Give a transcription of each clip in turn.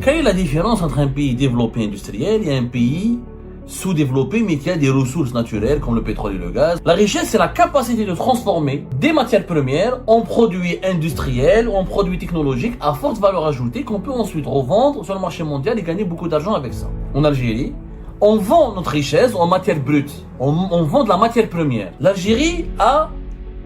Quelle est la différence entre un pays développé industriel et un pays sous-développé mais qui a des ressources naturelles comme le pétrole et le gaz? La richesse, c'est la capacité de transformer des matières premières en produits industriels ou en produits technologiques à forte valeur ajoutée qu'on peut ensuite revendre sur le marché mondial et gagner beaucoup d'argent avec ça. En Algérie, on vend notre richesse en matière brute. On vend de la matière première. L'Algérie a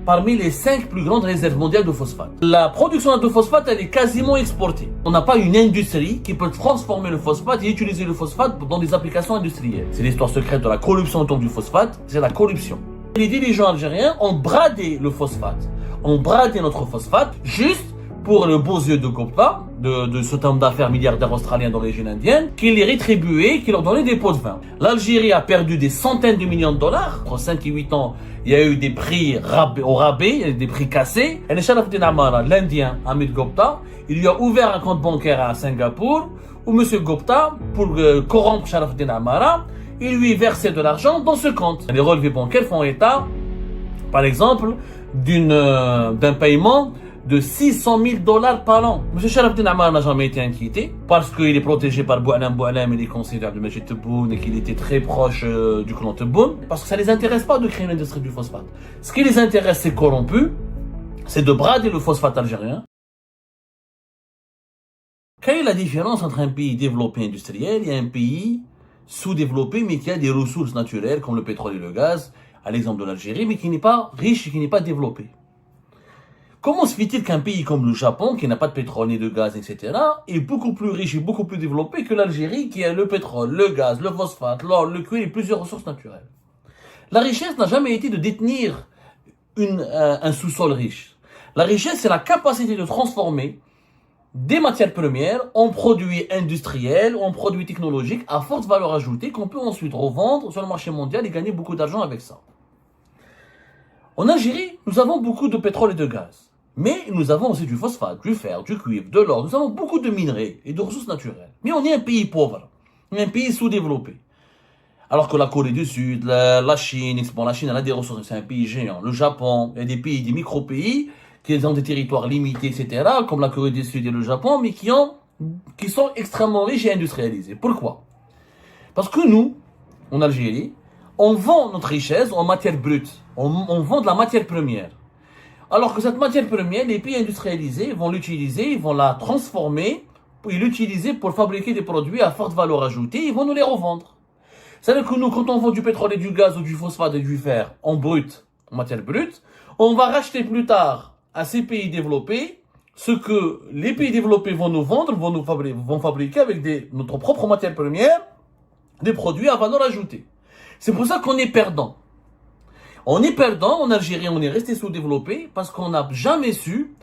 parmi les 5 plus grandes réserves mondiales de phosphate. La production de phosphate, elle est quasiment exportée. On n'a pas une industrie qui peut transformer le phosphate et utiliser le phosphate dans des applications industrielles. C'est l'histoire secrète de la corruption autour du phosphate, c'est la corruption. Les dirigeants algériens ont bradé le phosphate, ont bradé notre phosphate juste pour le beaux yeux de Gupta, de cet homme d'affaires milliardaire australien d'origine indienne, qui les rétribuait, qui leur donnait des pots de vin. L'Algérie a perdu des centaines de millions de dollars. Entre 5 et 8 ans, il y a eu des prix au rabais, des prix cassés. Et Sharafdin Amara, l'Indien Hamid Gupta, il lui a ouvert un compte bancaire à Singapour, où M. Gupta, pour corrompre Sharafdin Amara, il lui versait de l'argent dans ce compte. Les relevés bancaires font état, par exemple, d'un paiement de 600 000 dollars par an. M. Sharafdin Amara n'a jamais été inquiété parce qu'il est protégé par Boualem, il est considéré de Majid Tebboune et qu'il était très proche du clan Tebboune, parce que ça les intéresse pas de créer une industrie du phosphate. Ce qui les intéresse, c'est corrompu, c'est de brader le phosphate algérien. Quelle est la différence entre un pays développé industriel et un pays sous-développé mais qui a des ressources naturelles comme le pétrole et le gaz, à l'exemple de l'Algérie, mais qui n'est pas riche et qui n'est pas développé? Comment se fait-il qu'un pays comme le Japon, qui n'a pas de pétrole ni de gaz, etc., est beaucoup plus riche et beaucoup plus développé que l'Algérie, qui a le pétrole, le gaz, le phosphate, l'or, le cuir et plusieurs ressources naturelles? La richesse n'a jamais été de détenir un sous-sol riche. La richesse, c'est la capacité de transformer des matières premières en produits industriels ou en produits technologiques à forte valeur ajoutée qu'on peut ensuite revendre sur le marché mondial et gagner beaucoup d'argent avec ça. En Algérie, nous avons beaucoup de pétrole et de gaz. Mais nous avons aussi du phosphate, du fer, du cuivre, de l'or. Nous avons beaucoup de minerais et de ressources naturelles. Mais on est un pays pauvre, un pays sous-développé. Alors que la Corée du Sud, la Chine, bon, la Chine elle a des ressources, c'est un pays géant. Le Japon, il y a des pays, des micro-pays qui ont des territoires limités, etc., comme la Corée du Sud et le Japon, mais qui sont extrêmement riches et industrialisés. Pourquoi? Parce que nous, en Algérie, on vend notre richesse en matière brute. On vend de la matière première. Alors que cette matière première, les pays industrialisés vont l'utiliser, ils vont la transformer, et l'utiliser pour fabriquer des produits à forte valeur ajoutée, ils vont nous les revendre. C'est-à-dire que nous, quand on vend du pétrole et du gaz ou du phosphate et du fer en brut, en matière brute, on va racheter plus tard à ces pays développés ce que les pays développés vont nous vendre, vont fabriquer avec notre propre matière première, des produits à valeur ajoutée. C'est pour ça qu'on est perdant. On est perdant en Algérie, on est resté sous-développé parce qu'on n'a jamais su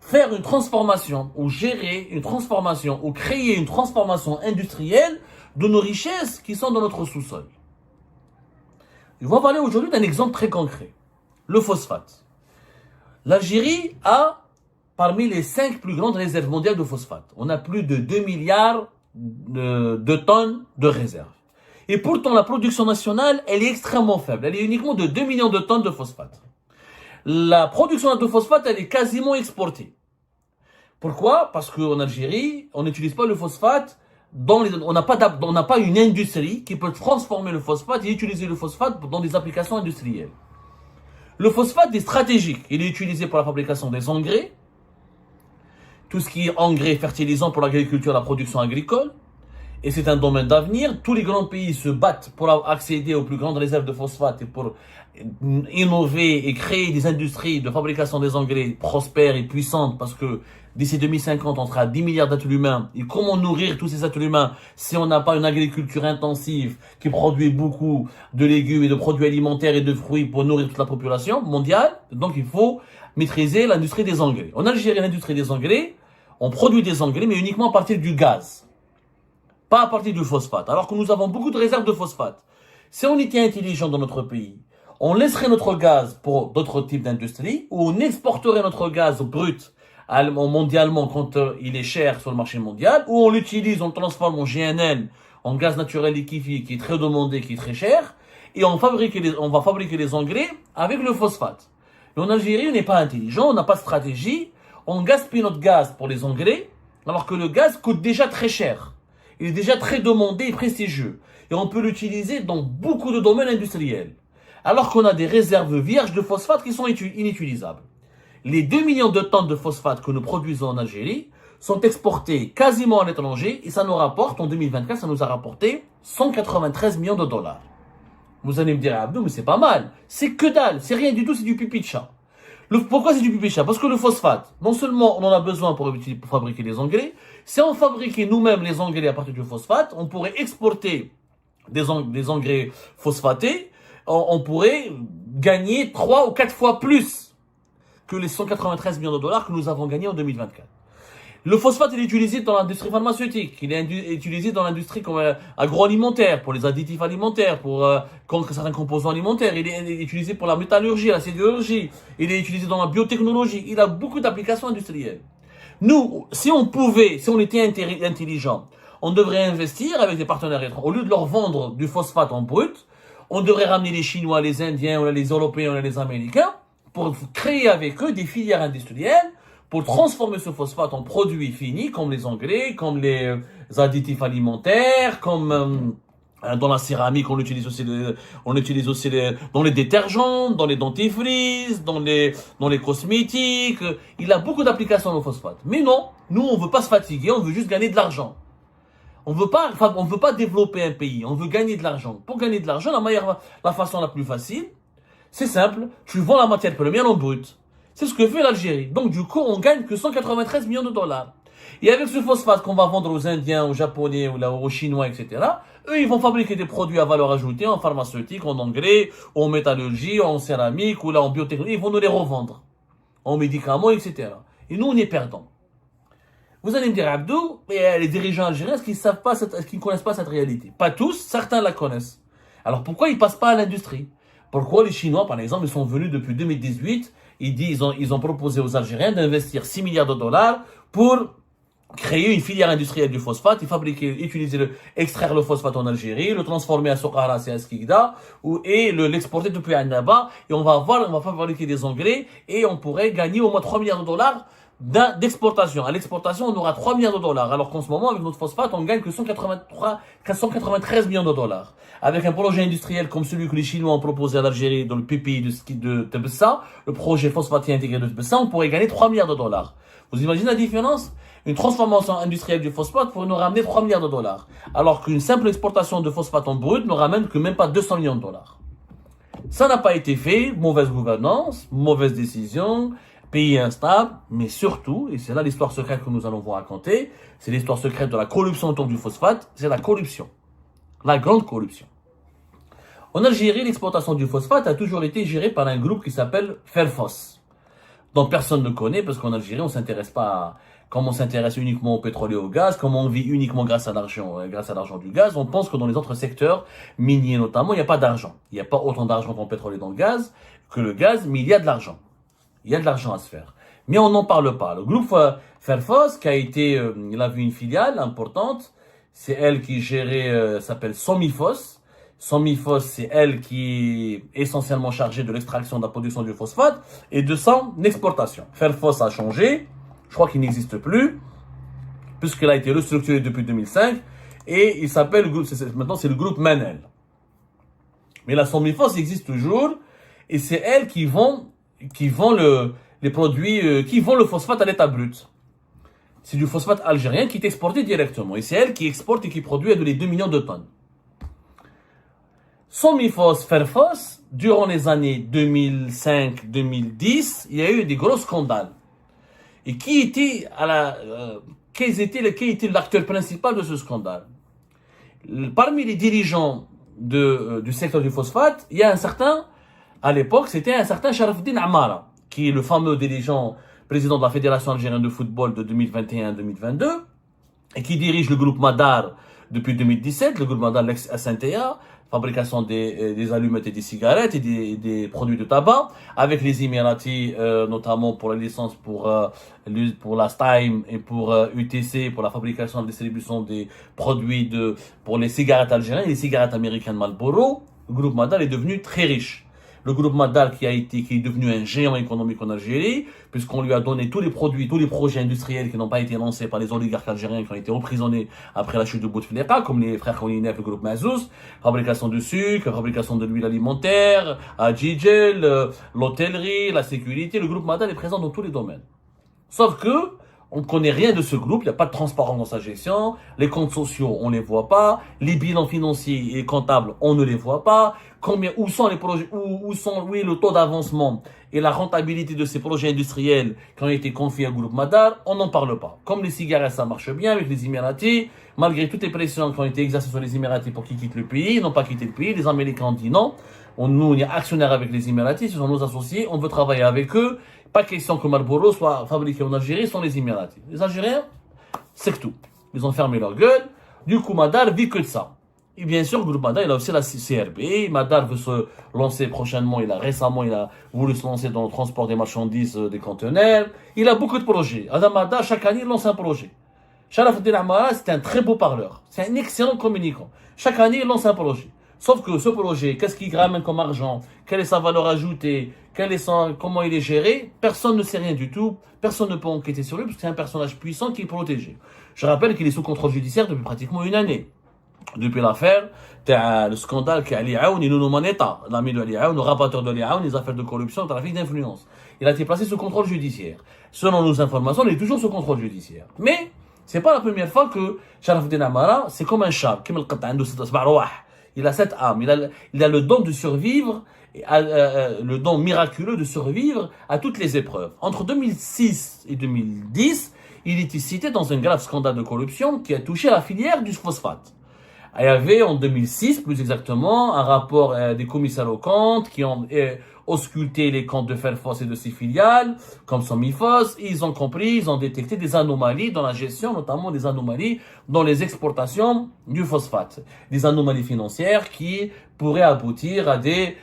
faire une transformation ou gérer une transformation ou créer une transformation industrielle de nos richesses qui sont dans notre sous-sol. On va parler aujourd'hui d'un exemple très concret. Le phosphate. L'Algérie a parmi les 5 plus grandes réserves mondiales de phosphate. On a plus de 2 milliards de tonnes de réserves. Et pourtant, la production nationale, elle est extrêmement faible. Elle est uniquement de 2 millions de tonnes de phosphate. La production de phosphate, elle est quasiment exportée. Pourquoi? Parce qu'en Algérie, on n'utilise pas le phosphate, on n'a pas une industrie qui peut transformer le phosphate et utiliser le phosphate dans des applications industrielles. Le phosphate est stratégique. Il est utilisé pour la fabrication des engrais, tout ce qui est engrais fertilisant pour l'agriculture et la production agricole. Et c'est un domaine d'avenir. Tous les grands pays se battent pour accéder aux plus grandes réserves de phosphate et pour innover et créer des industries de fabrication des engrais prospères et puissantes parce que d'ici 2050, on sera 10 milliards d'êtres humains. Et comment nourrir tous ces êtres humains si on n'a pas une agriculture intensive qui produit beaucoup de légumes et de produits alimentaires et de fruits pour nourrir toute la population mondiale? Donc il faut maîtriser l'industrie des engrais. En Algérie, l'industrie des engrais, on produit des engrais mais uniquement à partir du gaz. Pas à partir du phosphate, alors que nous avons beaucoup de réserves de phosphate. Si on était intelligent dans notre pays, on laisserait notre gaz pour d'autres types d'industries, ou on exporterait notre gaz brut mondialement quand il est cher sur le marché mondial, ou on l'utilise, on le transforme en GNL, en gaz naturel liquéfié, qui est très demandé, qui est très cher, et on va fabriquer les engrais avec le phosphate. Mais en Algérie, on n'est pas intelligent, on n'a pas de stratégie, on gaspille notre gaz pour les engrais, Alors que le gaz coûte déjà très cher. Il est déjà très demandé et prestigieux. Et on peut l'utiliser dans beaucoup de domaines industriels. Alors qu'on a des réserves vierges de phosphate qui sont inutilisables. Les 2 millions de tonnes de phosphate que nous produisons en Algérie sont exportées quasiment à l'étranger et ça nous rapporte, en 2024, ça nous a rapporté 193 millions de dollars. Vous allez me dire, Abdou, mais c'est pas mal. C'est que dalle, c'est rien du tout, c'est du pipi de chat. Pourquoi c'est du pipi de chat? Parce que le phosphate, non seulement on en a besoin pour fabriquer des engrais, si on fabriquait nous-mêmes les engrais à partir du phosphate, on pourrait exporter des engrais phosphatés, on pourrait gagner 3 ou 4 fois plus que les 193 millions de dollars que nous avons gagnés en 2024. Le phosphate est utilisé dans l'industrie pharmaceutique, il est utilisé dans l'industrie agroalimentaire, pour les additifs alimentaires, pour contre certains composants alimentaires, il est utilisé pour la métallurgie, la sidérurgie, il est utilisé dans la biotechnologie, il a beaucoup d'applications industrielles. Nous, si on était intelligent, on devrait investir avec des partenaires étrangers. Au lieu de leur vendre du phosphate en brut, on devrait ramener les Chinois, les Indiens, les Européens, les Américains, pour créer avec eux des filières industrielles, pour transformer ce phosphate en produits finis, comme les engrais, comme les additifs alimentaires, comme dans la céramique, on utilise aussi dans les détergents, dans les dentifrices, dans les cosmétiques. Il a beaucoup d'applications le phosphate. Mais non, nous on veut pas se fatiguer, on veut juste gagner de l'argent. On veut pas développer un pays, on veut gagner de l'argent. Pour gagner de l'argent, la façon la plus facile, c'est simple, tu vends la matière première en brut. C'est ce que fait l'Algérie. Donc du coup, on gagne que 193 millions de dollars. Et avec ce phosphate qu'on va vendre aux Indiens, aux Japonais, aux Chinois, etc., eux, ils vont fabriquer des produits à valeur ajoutée en pharmaceutique, en engrais, en métallurgie, en céramique, ou là en biotechnologie. Ils vont nous les revendre en médicaments, etc. Et nous, on est perdants. Vous allez me dire, Abdou, les dirigeants algériens, est-ce qu'ils ne connaissent pas cette réalité? Pas tous, certains la connaissent. Alors pourquoi ils ne passent pas à l'industrie? Pourquoi les Chinois, par exemple, ils sont venus depuis 2018, ils ont proposé aux Algériens d'investir 6 milliards de dollars pour créer une filière industrielle du phosphate, extraire le phosphate en Algérie, le transformer à Soukara et à Skikda, et l'exporter depuis Annaba, et on va fabriquer des engrais, et on pourrait gagner au moins 3 milliards de dollars d'exportation. À l'exportation, on aura 3 milliards de dollars, alors qu'en ce moment, avec notre phosphate, on gagne que 193 millions de dollars. Avec un projet industriel comme celui que les Chinois ont proposé à l'Algérie dans le PPI de Tebessa, le projet phosphatier intégré de Tebessa, on pourrait gagner 3 milliards de dollars. Vous imaginez la différence? Une transformation industrielle du phosphate pourrait nous ramener 3 milliards de dollars, alors qu'une simple exportation de phosphate en brut ne ramène que même pas 200 millions de dollars. Ça n'a pas été fait, mauvaise gouvernance, mauvaise décision, pays instable, mais surtout, et c'est là l'histoire secrète que nous allons vous raconter, c'est l'histoire secrète de la corruption autour du phosphate, c'est la corruption. La grande corruption. En Algérie, l'exportation du phosphate a toujours été gérée par un groupe qui s'appelle Ferfos, dont personne ne connaît, parce qu'en Algérie, on s'intéresse pas comme on s'intéresse uniquement au pétrole et au gaz, comme on vit uniquement grâce à l'argent du gaz, on pense que dans les autres secteurs, miniers notamment, il n'y a pas d'argent. Il n'y a pas autant d'argent dans le pétrole et dans le gaz que le gaz, mais il y a de l'argent. Il y a de l'argent à se faire. Mais on n'en parle pas. Le groupe Ferfos, il a vu une filiale importante, c'est elle qui gérait, s'appelle Somifos. Somifos, c'est elle qui est essentiellement chargée de l'extraction de la production du phosphate et de son exportation. Ferfos a changé, je crois qu'il n'existe plus, puisqu'il a été restructuré depuis 2005, et il s'appelle, maintenant c'est le groupe Manel. Mais la Somifos existe toujours, et c'est elle qui vend les produits, qui vend le phosphate à l'état brut. C'est du phosphate algérien qui est exporté directement. Et c'est elle qui exporte et qui produit les 2 millions de tonnes. Somifos, Ferfos, durant les années 2005-2010, il y a eu des gros scandales. Et qui était l'acteur principal de ce scandale? Parmi les dirigeants du secteur du phosphate, il y a à l'époque, c'était un certain Sharafdin Amara, qui est le fameux président de la Fédération algérienne de football de 2021-2022, et qui dirige le groupe Madar depuis 2017, le groupe Madar l'ex-SNTA, fabrication des allumettes et des cigarettes et des produits de tabac, avec les Émiratis, notamment pour la licence pour la Stime et pour UTC, pour la fabrication et la distribution des produits pour les cigarettes algériennes et les cigarettes américaines Marlboro. Le groupe Madar est devenu très riche. Le groupe Madar qui est devenu un géant économique en Algérie, puisqu'on lui a donné tous les produits, tous les projets industriels qui n'ont pas été lancés par les oligarques algériens qui ont été emprisonnés après la chute de Bouteflika, comme les frères Khouinef, le groupe Mazouz, fabrication de sucre, fabrication de l'huile alimentaire, Adjidjel, l'hôtellerie, la sécurité. Le groupe Madar est présent dans tous les domaines. Sauf que, on ne connaît rien de ce groupe, il n'y a pas de transparence dans sa gestion, les comptes sociaux, on ne les voit pas, les bilans financiers et comptables, on ne les voit pas, où sont les projets, oui, le taux d'avancement et la rentabilité de ces projets industriels qui ont été confiés au groupe Madar, on n'en parle pas. Comme les cigarettes, ça marche bien avec les Émiratis, malgré toutes les pressions qui ont été exercées sur les Émiratis pour qu'ils quittent le pays, ils n'ont pas quitté le pays, les Américains ont dit non, nous, on est actionnaires avec les Émiratis, ce sont nos associés, on veut travailler avec eux. Pas question que Marlboro soit fabriqué en Algérie, sont les Émiratis. Les Algériens, c'est que tout. Ils ont fermé leur gueule. Du coup, Madar vit que de ça. Et bien sûr, le groupe Madar, il a aussi la CRB. Madar veut se lancer prochainement. Il a voulu se lancer dans le transport des marchandises, des conteneurs. Il a beaucoup de projets. Adam Madar, chaque année, il lance un projet. Sharaf El Amara, c'est un très beau parleur. C'est un excellent communicant. Chaque année, il lance un projet. Sauf que ce projet, qu'est-ce qu'il ramène comme argent? Quelle est sa valeur ajoutée? Comment il est géré? Personne ne sait rien du tout. Personne ne peut enquêter sur lui parce que c'est un personnage puissant qui est protégé. Je rappelle qu'il est sous contrôle judiciaire depuis pratiquement une année. Depuis l'affaire, le scandale qui est Ali Aoun et Nounou Maneta, l'ami de Ali Aoun, le rabatteur de Ali Aoun, les affaires de corruption, trafic d'influence. Il a été placé sous contrôle judiciaire. Selon nos informations, il est toujours sous contrôle judiciaire. Mais, c'est pas la première fois que Sharaf El Amara, c'est comme un chat, il a cette âme, il a le don de survivre, le don miraculeux de survivre à toutes les épreuves. Entre 2006 et 2010, il était cité dans un grave scandale de corruption qui a touché la filière du phosphate. Il y avait en 2006, plus exactement, un rapport des commissaires aux comptes qui ont ausculté les comptes de Fairphos et de ses filiales, comme Somifos. Ils ont compris, ils ont détecté des anomalies dans la gestion, notamment des anomalies dans les exportations du phosphate. Des anomalies financières qui pourraient aboutir à des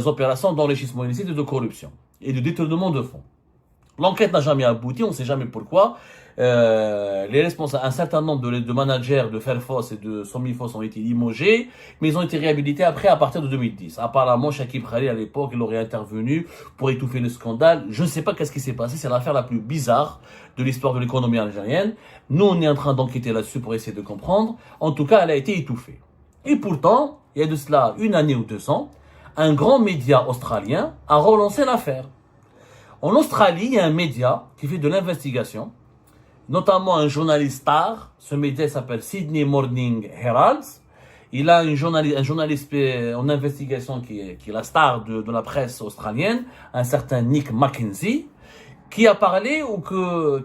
opérations d'enrichissement illicite et de corruption et de détournement de fonds. L'enquête n'a jamais abouti, on ne sait jamais pourquoi. Les responsables, un certain nombre de managers de Fairphos et de Somifos ont été limogés, mais ils ont été réhabilités après à partir de 2010. Apparemment, Shakib Khalil à l'époque, il aurait intervenu pour étouffer le scandale. Je ne sais pas qu'est-ce qui s'est passé, c'est l'affaire la plus bizarre de l'histoire de l'économie algérienne. Nous, on est en train d'enquêter là-dessus pour essayer de comprendre. En tout cas, elle a été étouffée. Et pourtant, il y a de cela une année ou 2 ans, un grand média australien a relancé l'affaire. En Australie, il y a un média qui fait de l'investigation, notamment un journaliste star. Ce média s'appelle Sydney Morning Herald. Il a un journaliste en investigation qui est la star de la presse australienne, un certain Nick Mackenzie, qui a parlé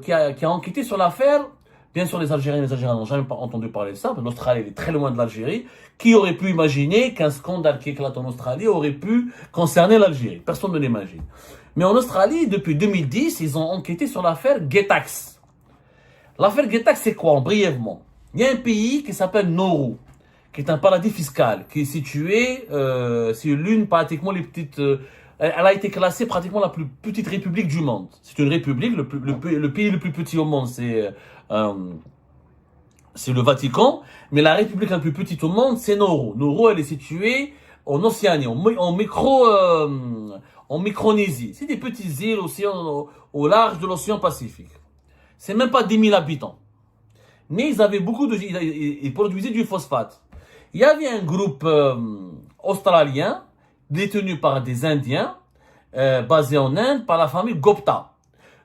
qui a enquêté sur l'affaire. Bien sûr, les Algériens n'ont jamais entendu parler de ça, parce que l'Australie est très loin de l'Algérie. Qui aurait pu imaginer qu'un scandale qui éclate en Australie aurait pu concerner l'Algérie? Personne ne l'imagine. Mais en Australie, depuis 2010, ils ont enquêté sur l'affaire Getax. L'affaire Getax, c'est quoi, brièvement? Il y a un pays qui s'appelle Nauru, qui est un paradis fiscal, qui est situé, c'est l'une pratiquement les petites... elle a été classée pratiquement la plus petite république du monde. C'est une république, le pays le plus petit au monde, c'est le Vatican, mais la république la plus petite au monde, c'est Nauru. Nauru, elle est située en Océanie, en Micronésie. C'est des petites îles au large de l'océan Pacifique. C'est même pas 10 000 habitants. Mais ils avaient ils produisaient du phosphate. Il y avait un groupe australien, détenu par des Indiens, basé en Inde, par la famille Gupta.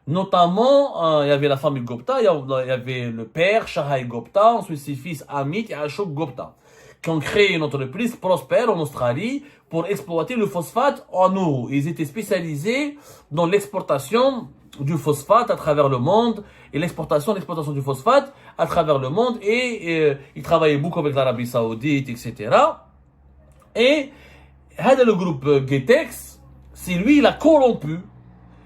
Notamment, il y avait la famille Gupta, il y avait le père, Shahai Gupta, ensuite ses fils Amit et Ashok Gupta, qui ont créé une entreprise prospère en Australie pour exploiter le phosphate en Nauru. Ils étaient spécialisés dans l'exportation du phosphate à travers le monde et l'exportation du phosphate à travers le monde et ils travaillaient beaucoup avec l'Arabie Saoudite, etc. Et le groupe Getex, c'est lui, il a corrompu.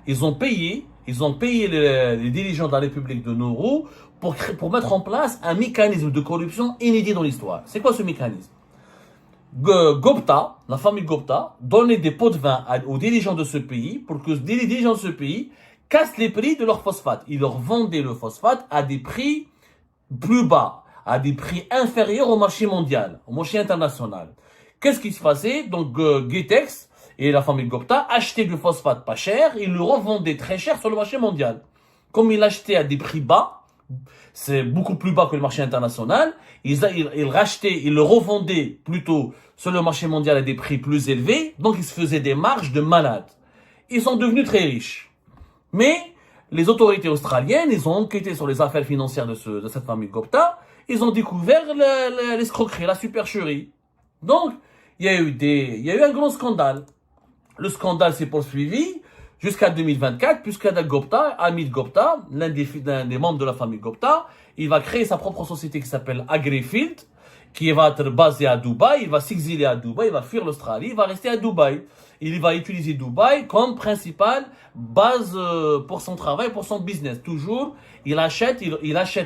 Ils ont payé les dirigeants de la République de Nauru pour mettre en place un mécanisme de corruption inédit dans l'histoire. C'est quoi ce mécanisme? Gupta, la famille Gupta, donnait des pots de vin aux dirigeants de ce pays pour que les dirigeants de ce pays cassent les prix de leur phosphate. Ils leur vendaient le phosphate à des prix plus bas, à des prix inférieurs au marché mondial, au marché international. Qu'est-ce qui se passait? Donc, Getex et la famille Gupta achetaient du phosphate pas cher, ils le revendaient très cher sur le marché mondial. Comme ils l'achetaient à des prix bas, c'est beaucoup plus bas que le marché international, ils rachetaient, ils le revendaient plutôt sur le marché mondial à des prix plus élevés, donc ils se faisaient des marges de malades. Ils sont devenus très riches. Mais les autorités australiennes, ils ont enquêté sur les affaires financières de cette famille Gupta, ils ont découvert l'escroquerie, la supercherie. Donc, il y a eu un grand scandale. Le scandale s'est poursuivi jusqu'à 2024, puisqu'Adel Gupta, Amit Gupta, l'un des membres de la famille Gupta, il va créer sa propre société qui s'appelle Agrifield, qui va être basée à Dubaï, il va s'exiler à Dubaï, il va fuir l'Australie, il va rester à Dubaï. Il va utiliser Dubaï comme principale base pour son travail, pour son business. Toujours, il achète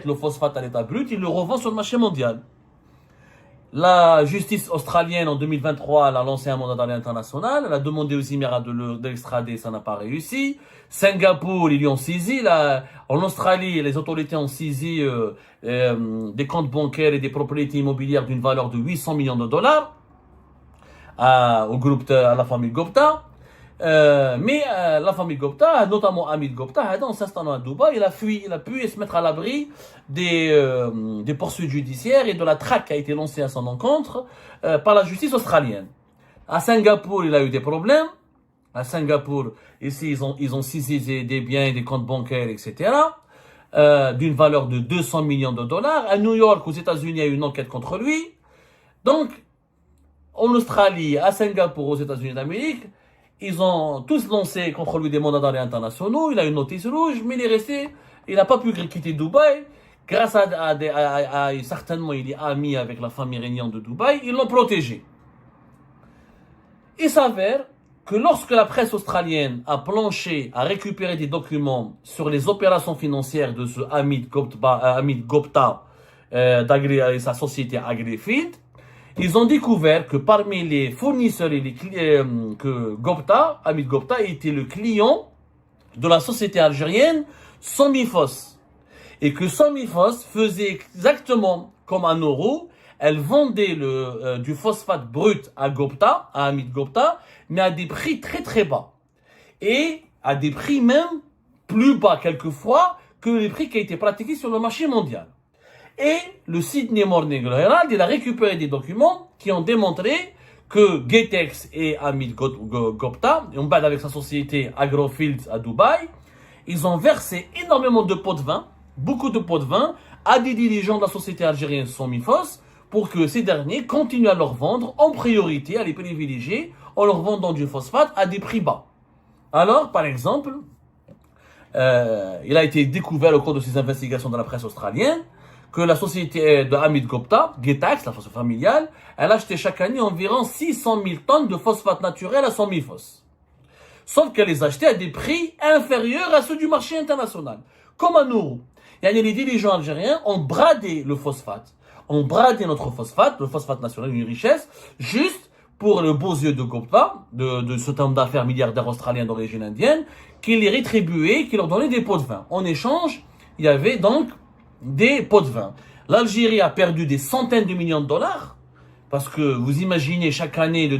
le phosphate à l'état brut, il le revend sur le marché mondial. La justice australienne en 2023 elle a lancé un mandat d'arrêt international. Elle a demandé aux Émirats de l'extrader, ça n'a pas réussi. Singapour, ils lui ont saisi. En Australie, les autorités ont saisi des comptes bancaires et des propriétés immobilières d'une valeur de 800 millions de dollars à la famille Gupta. Mais la famille Gupta, notamment Amit Gupta, en s'installant à Dubaï, il a pu se mettre à l'abri des poursuites judiciaires et de la traque qui a été lancée à son encontre par la justice australienne. À Singapour, il a eu des problèmes. À Singapour, ici, ils ont saisi des biens et des comptes bancaires, etc., d'une valeur de 200 millions de dollars. À New York, aux États-Unis, il y a eu une enquête contre lui. Donc, en Australie, à Singapour, aux États-Unis d'Amérique, ils ont tous lancé contre lui des mandats d'arrêt internationaux. Il a une notice rouge, mais il n'a pas pu quitter Dubaï. Grâce certainement, il est ami avec la famille régnante de Dubaï. Ils l'ont protégé. Il s'avère que lorsque la presse australienne a planché, a récupéré des documents sur les opérations financières de ce Amit Gupta et sa société Agrifield, ils ont découvert que parmi les fournisseurs et les clients que Amit Gupta était le client de la société algérienne Somifos. Et que Somifos faisait exactement comme à Nauru, elle vendait du phosphate brut à Amit Gupta, mais à des prix très très bas. Et à des prix même plus bas quelquefois que les prix qui étaient pratiqués sur le marché mondial. Et le Sydney Morning Herald, il a récupéré des documents qui ont démontré que Getex et Amit Gupta, avec sa société Agrofields à Dubaï, ils ont versé énormément de pots de vin, beaucoup de pots de vin, à des dirigeants de la société algérienne Somifos, pour que ces derniers continuent à leur vendre en priorité, à les privilégier, en leur vendant du phosphate à des prix bas. Alors, par exemple, il a été découvert au cours de ces investigations dans la presse australienne que la société de Amit Gupta, Getex, la société familiale, elle achetait chaque année environ 600 000 tonnes de phosphate naturel à Somifos. Sauf qu'elle les achetait à des prix inférieurs à ceux du marché international. Comme à Nauru. Les dirigeants algériens ont bradé le phosphate. Ont bradé notre phosphate, le phosphate national, une richesse, juste pour le beaux yeux de Gupta, de cet homme d'affaires milliardaire australien d'origine indienne, qui les rétribuait, qui leur donnait des pots de vin. En échange, il y avait donc des pots de vin. L'Algérie a perdu des centaines de millions de dollars, parce que vous imaginez chaque année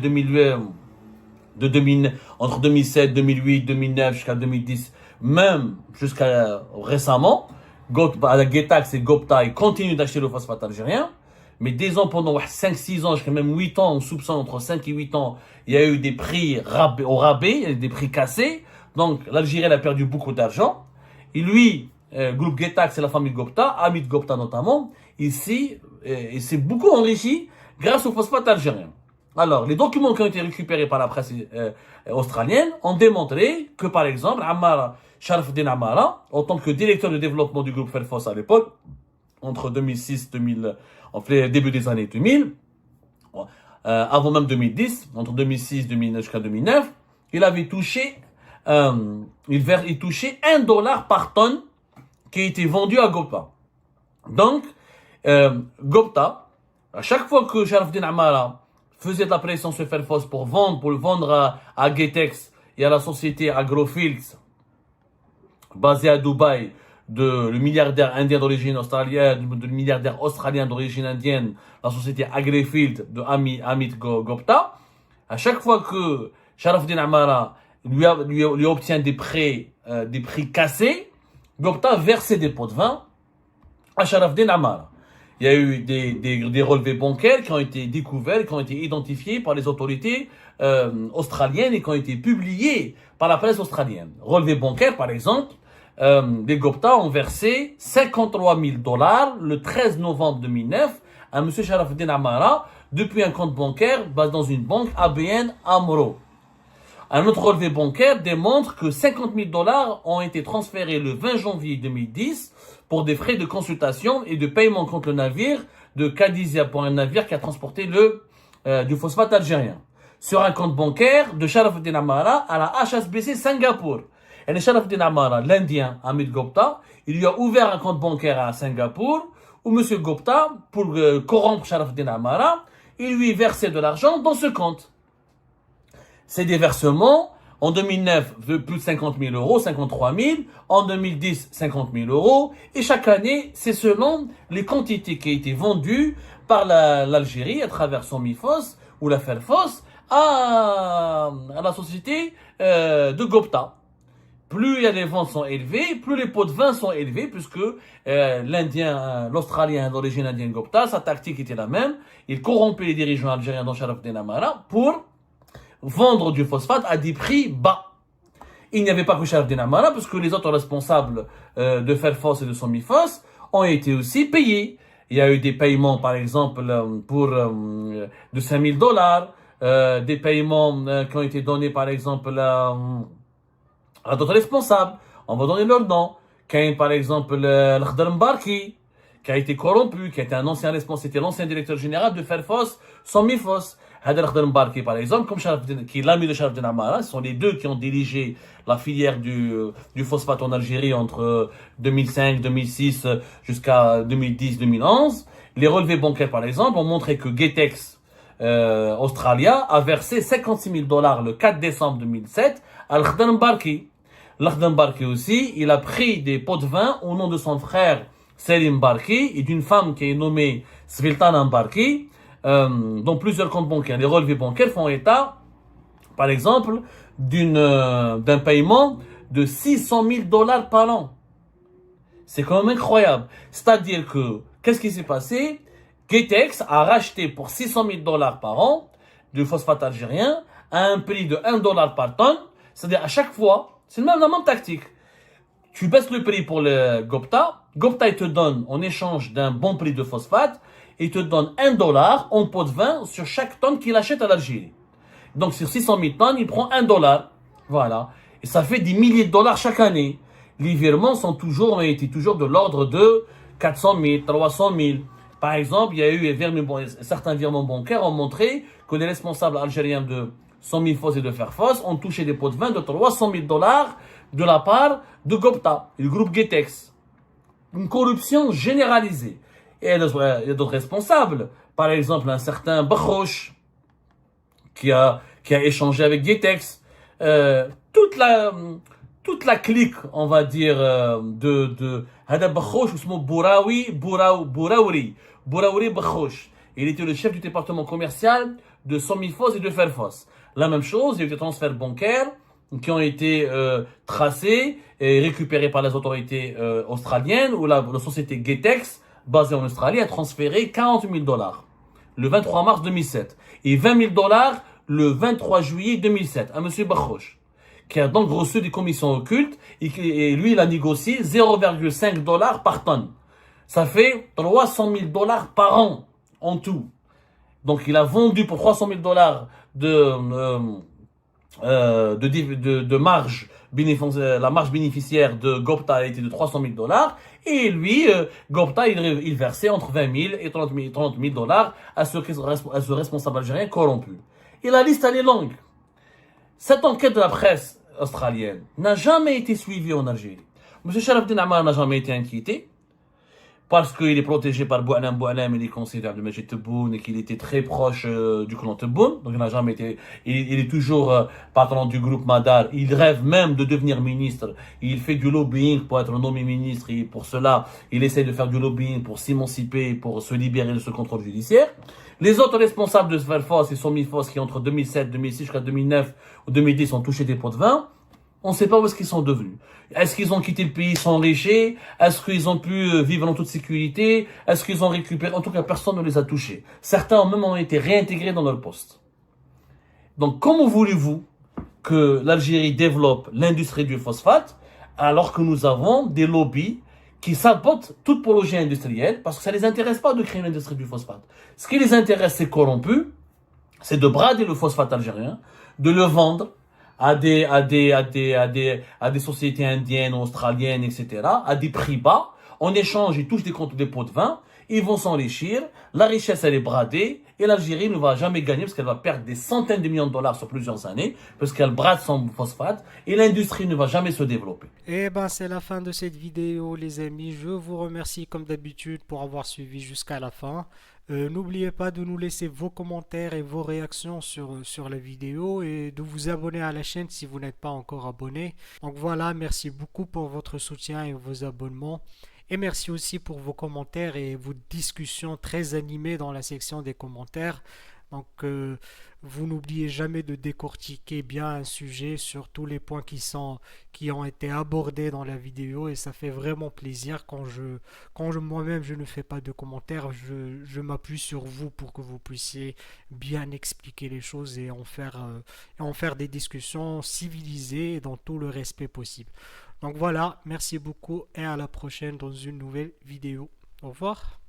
entre 2007, 2008, 2009 jusqu'à 2010, même jusqu'à récemment, Getex et Gupta continuent d'acheter le phosphate algérien, mais pendant 5-6 ans, jusqu'à même 8 ans, on soupçonne entre 5 et 8 ans, il y a eu des prix au rabais, des prix cassés, donc l'Algérie a perdu beaucoup d'argent, et lui, groupe Getex et la famille Gupta, Amit Gupta notamment, ici, il s'est beaucoup enrichi grâce au phosphate algérien. Alors, les documents qui ont été récupérés par la presse australienne ont démontré que, par exemple, Sharafdin Amara, en tant que directeur de développement du groupe Fairphos à l'époque, entre 2006 début des années 2000, avant même 2010, entre 2006 jusqu'à 2009, il avait touché, il touchait $1 par tonne qui a été vendu à Gupta. Donc, Gupta, à chaque fois que Sharafdin Amara faisait de la pression sur Fairphos pour le vendre à Getex et à la société Agrofields, basée à Dubaï, le milliardaire indien d'origine australienne, le milliardaire australien d'origine indienne, la société Agrifield de Amit Gupta, à chaque fois que Sharafdin Amara lui obtient des prix cassés. Gopta versait des pots de vin à Sharafdin Amara. Il y a eu des relevés bancaires qui ont été découverts, qui ont été identifiés par les autorités australiennes et qui ont été publiés par la presse australienne. Relevés bancaires, par exemple, les Gopta ont versé 53 000 $ le 13 novembre 2009 à M. Sharafdin Amara depuis un compte bancaire basé dans une banque ABN AMRO. Un autre relevé bancaire démontre que 50 000 $ ont été transférés le 20 janvier 2010 pour des frais de consultation et de paiement contre le navire de Qadisiyah pour un navire qui a transporté du phosphate algérien. Sur un compte bancaire de Sharafdin Amara à la HSBC Singapour. Et Sharafdin Amara, l'Indien Hamid Gopta, il lui a ouvert un compte bancaire à Singapour où M. Gopta, pour corrompre Sharafdin Amara, il lui versait de l'argent dans ce compte. C'est des versements, en 2009, de plus de 50 000 €, 53 000, en 2010, 50 000 €, et chaque année, c'est selon les quantités qui ont été vendues par l'Algérie à travers son MIFOS ou la Ferfos à la société de Gopta. Plus les ventes sont élevées, plus les pots de vin sont élevés, puisque l'Australien d'origine indienne Gopta, sa tactique était la même. Il corrompait les dirigeants algériens dans Sharafdin Amara pour vendre du phosphate à des prix bas. Il n'y avait pas que Sharafdin Amara, parce que les autres responsables de Ferfos et de son MIFOS ont été aussi payés. Il y a eu des paiements, par exemple, de 5 000 $, des paiements qui ont été donnés, par exemple, à d'autres responsables. On va donner leur nom. Par exemple, l'Akhdar Mbarki, qui a été corrompu, qui a été un ancien responsable, c'était l'ancien directeur général de Ferfos, son MIFOS. Hadar Akhdar Mbarki, par exemple, qui est l'ami de Sharafdin Amara, ce sont les deux qui ont dirigé la filière du phosphate en Algérie entre 2005, 2006 jusqu'à 2010, 2011. Les relevés bancaires, par exemple, ont montré que Getex Australia a versé 56 000 $ le 4 décembre 2007 à l'Akhdar Mbarki. L'Akhdar Mbarki aussi, il a pris des pots de vin au nom de son frère Selim Mbarki et d'une femme qui est nommée Sviltana Mbarki, dans plusieurs comptes bancaires. Les relevés bancaires font état, par exemple, d'un paiement de 600 000 $ par an. C'est quand même incroyable. C'est-à-dire que, qu'est-ce qui s'est passé? Getex a racheté pour 600 000 $ par an du phosphate algérien à un prix de 1 $ par tonne. C'est-à-dire à chaque fois, c'est la même tactique. Tu baisses le prix pour le Gopta. Gopta, il te donne, en échange d'un bon prix de phosphate, il te donne 1 $ en pot de vin sur chaque tonne qu'il achète à l'Algérie. Donc sur 600 000 tonnes, il prend 1 $. Voilà. Et ça fait des milliers de dollars chaque année. Les virements ont été toujours de l'ordre de 400 000, 300 000. Par exemple, il y a eu certains virements bancaires ont montré que les responsables algériens de son MIFOS et de Ferfos ont touché des pots de vin de 300 000 $ de la part de Gopta, le groupe Getex. Une corruption généralisée. Et il y a d'autres responsables. Par exemple, un certain Bakhouch qui a échangé avec Getex. Toute la clique, on va dire, de Hada Bakhouch, ou Bouraouri Bakhouch. Il était le chef du département commercial de Somifos et de Ferfos. La même chose, il y a eu des transferts bancaires qui ont été tracés et récupérés par les autorités australiennes, où la société Getex, basée en Australie, a transféré 40 000 $ le 23 mars 2007 et 20 000 $ le 23 juillet 2007 à M. Bakhouch, qui a donc reçu des commissions occultes et lui, il a négocié 0,5 $ par tonne. Ça fait 300 000 $ par an en tout. Donc, il a vendu pour 300 000 $ de marge, la marge bénéficiaire de Gopta a été de 300 000 $, et lui, Gopta, il versait entre 20 000 et 30 000 $ à ce responsable algérien corrompu. Et la liste, elle est longue. Cette enquête de la presse australienne n'a jamais été suivie en Algérie. M. Sharafdin Amara n'a jamais été inquiété, parce qu'il est protégé par Boualem, il est conseiller de Majid Tebboune et qu'il était très proche du clan Tebboune. Donc il n'a jamais été, il est toujours patron du groupe Madar. Il rêve même de devenir ministre. Il fait du lobbying pour être nommé ministre et pour cela, il essaie de faire du lobbying pour s'émanciper, pour se libérer de ce contrôle judiciaire. Les autres responsables de Svelfos et Somifos qui entre 2007, 2006 jusqu'à 2009 ou 2010 ont touché des pots de vin, on ne sait pas où est-ce qu'ils sont devenus. Est-ce qu'ils ont quitté le pays s'enrichir? Est-ce qu'ils ont pu vivre en toute sécurité? Est-ce qu'ils ont récupéré? En tout cas, personne ne les a touchés. Certains ont même été réintégrés dans leur poste. Donc, comment voulez-vous que l'Algérie développe l'industrie du phosphate alors que nous avons des lobbies qui sabotent toute projet industriel parce que ça ne les intéresse pas de créer une industrie du phosphate. Ce qui les intéresse, c'est corrompu, c'est de brader le phosphate algérien, de le vendre à des sociétés indiennes, australiennes, etc., à des prix bas. En échange, ils touchent des pots de vin, ils vont s'enrichir, la richesse, elle est bradée, et l'Algérie ne va jamais gagner parce qu'elle va perdre des centaines de millions de dollars sur plusieurs années, parce qu'elle brade son phosphate, et l'industrie ne va jamais se développer. Et ben c'est la fin de cette vidéo les amis. Je vous remercie comme d'habitude pour avoir suivi jusqu'à la fin. N'oubliez pas de nous laisser vos commentaires et vos réactions sur la vidéo et de vous abonner à la chaîne si vous n'êtes pas encore abonné. Donc voilà, merci beaucoup pour votre soutien et vos abonnements. Et merci aussi pour vos commentaires et vos discussions très animées dans la section des commentaires. Donc, vous n'oubliez jamais de décortiquer bien un sujet sur tous les points qui ont été abordés dans la vidéo et ça fait vraiment plaisir quand moi-même je ne fais pas de commentaires, je m'appuie sur vous pour que vous puissiez bien expliquer les choses et en faire des discussions civilisées et dans tout le respect possible. Donc voilà, merci beaucoup et à la prochaine dans une nouvelle vidéo. Au revoir.